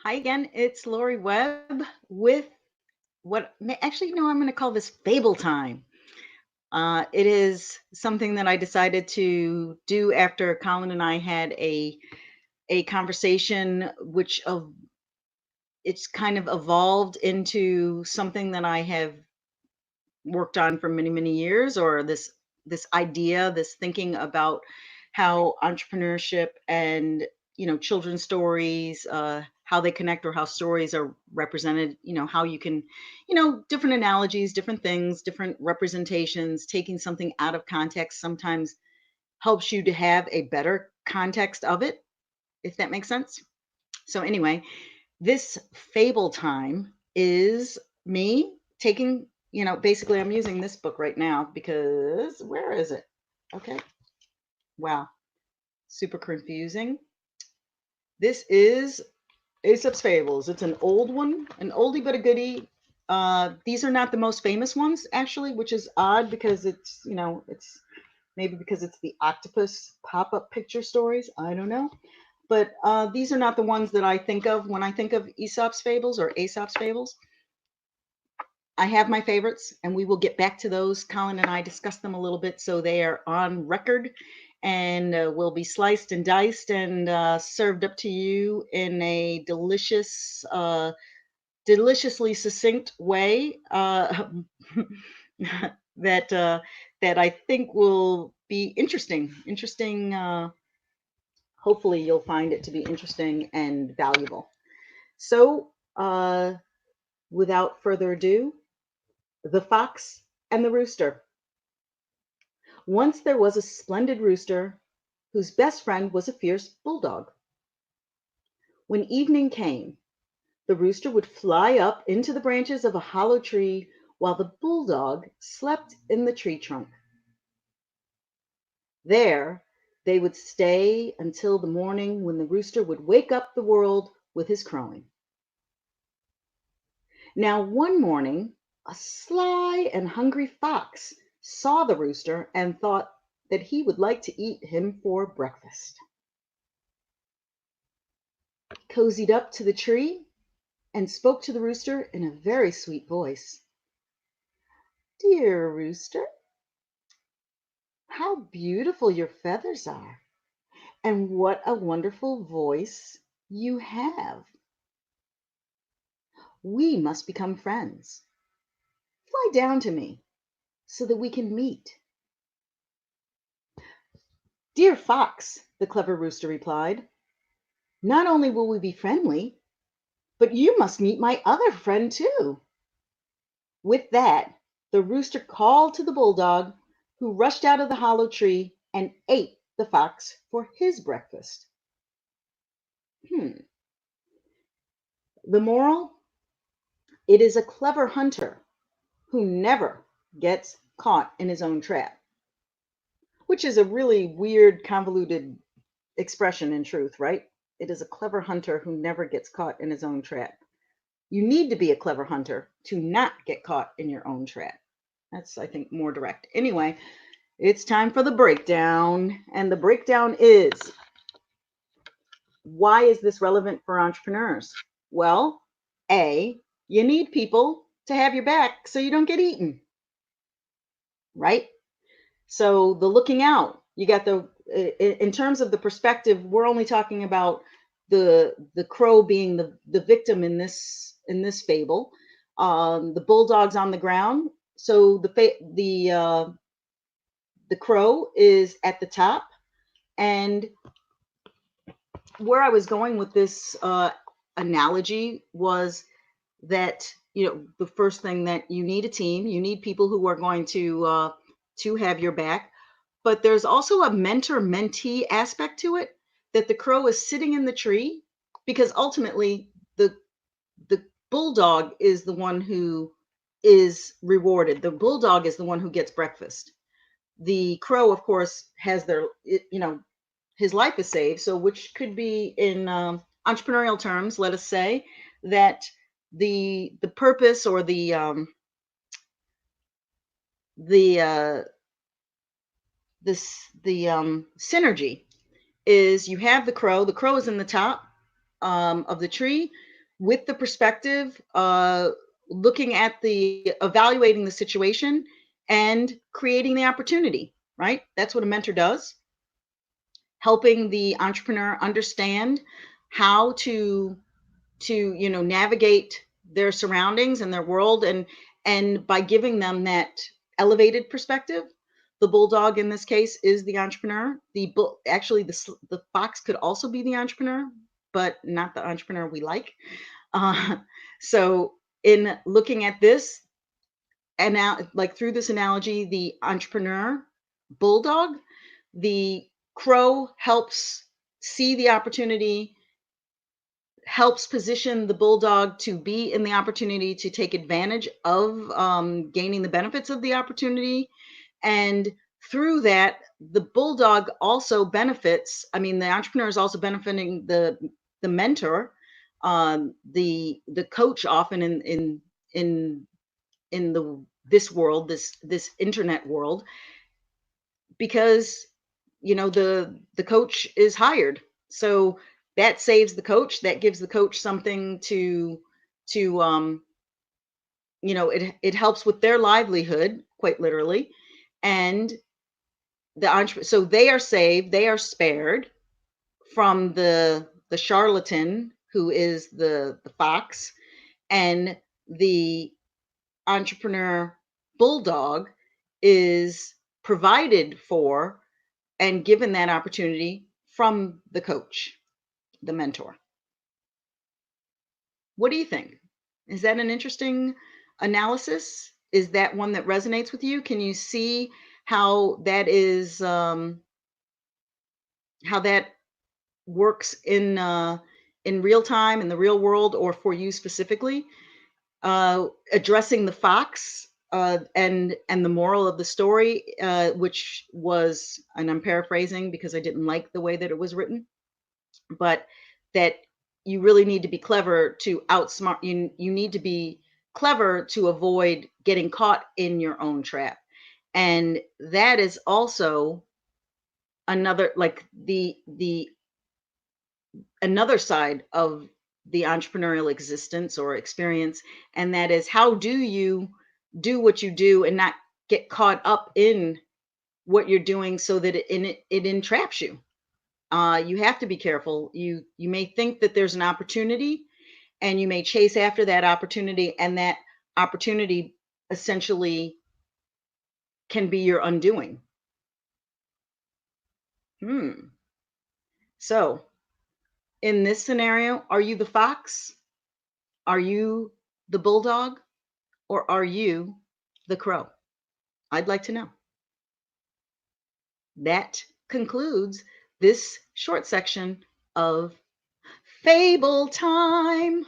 Hi again, it's Lori Webb with actually, no, I'm going to call this Fable Time. It is something that I decided to do after Colin and I had a conversation, which of it's kind of evolved into something that I have worked on for many, many years, or this idea, this thinking about how entrepreneurship and children's stories, how they connect, or how stories are represented. How you can, different analogies, different things, different representations, taking something out of context sometimes helps you to have a better context of it, if that makes sense. So anyway, this fable time is me taking, basically I'm using this book right now because where is it? Okay. Wow. Super confusing. This is Aesop's Fables. It's an old one, an oldie but a goodie. These are not the most famous ones, actually, which is odd because it's maybe because it's the octopus pop up picture stories. I don't know. But these are not the ones that I think of when I think of Aesop's Fables or Aesop's Fables. I have my favorites, and we will get back to those. Colin and I discussed them a little bit, so they are on record and will be sliced and diced and served up to you in a deliciously succinct way that that I think will be interesting. Interesting. Hopefully, you'll find it to be interesting and valuable. So, without further ado, the Fox and the Rooster. Once there was a splendid rooster whose best friend was a fierce bulldog. When evening came, the rooster would fly up into the branches of a hollow tree while the bulldog slept in the tree trunk. There they would stay until the morning when the rooster would wake up the world with his crowing. Now, one morning, a sly and hungry fox saw the rooster and thought that he would like to eat him for breakfast. He cozied up to the tree and spoke to the rooster in a very sweet voice. Dear rooster, how beautiful your feathers are, and what a wonderful voice you have. We must become friends. Fly down to me so that we can meet. Dear fox, the clever rooster replied, not only will we be friendly, but you must meet my other friend too. With that, the rooster called to the bulldog, who rushed out of the hollow tree and ate the fox for his breakfast. Hmm. The moral: it is a clever hunter who never gets caught in his own trap, which is a really weird, convoluted expression in truth, right? It is a clever hunter who never gets caught in his own trap. You need to be a clever hunter to not get caught in your own trap. That's, I think, more direct. Anyway, it's time for the breakdown. And the breakdown is: why is this relevant for entrepreneurs? Well, A, you need people to have your back so you don't get eaten, right? So the looking out, you got in terms of the perspective, we're only talking about the crow being the victim in this fable. The bulldog's on the ground, so the crow is at the top. And where I was going with this analogy was that the first thing, that you need a team, you need people who are going to have your back, but there's also a mentor mentee aspect to it, that the crow is sitting in the tree because ultimately the bulldog is the one who is rewarded. The bulldog is the one who gets breakfast. The crow, of course, has his life is saved. So, which could be in entrepreneurial terms, let us say that the purpose, or the this the synergy is: you have the crow. The crow is in the top of the tree. with the perspective, looking at the evaluating the situation and creating the opportunity, right? That's what a mentor does, helping the entrepreneur understand how to navigate their surroundings and their world, and by giving them that elevated perspective. The bulldog in this case is the entrepreneur. Actually, the fox could also be the entrepreneur, but not the entrepreneur we like. uh, so in looking at this, and now, like, through this analogy, the entrepreneur bulldog, the crow helps see the opportunity, helps position the bulldog to be in the opportunity to take advantage of, gaining the benefits of the opportunity. And through that, the bulldog also benefits. I mean, the entrepreneur is also benefiting the mentor, the coach, often in in the this world, this internet world, because the coach is hired. So that saves the coach, that gives the coach something to it helps with their livelihood, quite literally. And so they are saved, they are spared from the charlatan, who is the fox. And the entrepreneur bulldog is provided for and given that opportunity from the coach, the mentor. What do you think? Is that an interesting analysis? Is that one that resonates with you? Can you see how that is, how that works in real time, in the real world, or for you specifically? Addressing the fox, and the moral of the story, which was, and I'm paraphrasing because I didn't like the way that it was written, but that you really need to be clever to outsmart you need to be clever to avoid getting caught in your own trap. And that is also another, like, the another side of the entrepreneurial existence or experience. And that is, how do you do what you do and not get caught up in what you're doing, so that it entraps you. You have to be careful. You may think that there's an opportunity, and you may chase after that opportunity, and that opportunity essentially can be your undoing. Hmm. So, in this scenario, are you the fox? Are you the bulldog? Or are you the crow? I'd like to know. That concludes this short section of Fable Time.